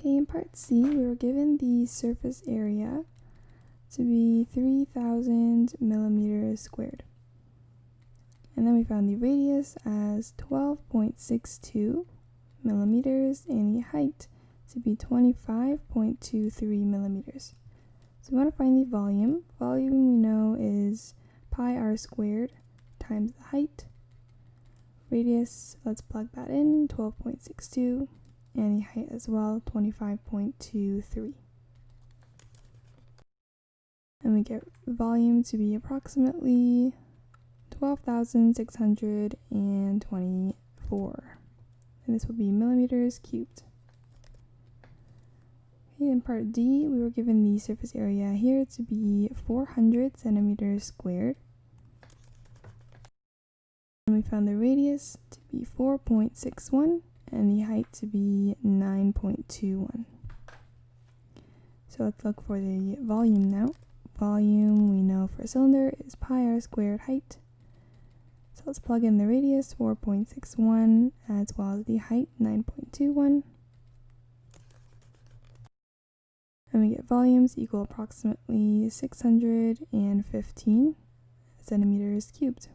Okay, in part C, we were given the surface area to be 3,000 millimeters squared. And then we found the radius as 12.62 millimeters and the height to be 25.23 millimeters. So we want to find the volume. Volume we know is pi r squared times the height. Radius, let's plug that in, 12.62, and the height as well, 25.23. And we get volume to be approximately 12,624. And this will be millimeters cubed. Okay, in part D, we were given the surface area here to be 400 centimeters squared. And we found the radius to be 4.61 and the height to be 9.21. So let's look for the volume now. Volume we know for a cylinder is pi r squared height. So let's plug in the radius, 4.61, as well as the height, 9.21. And we get volumes equal approximately 615 centimeters cubed.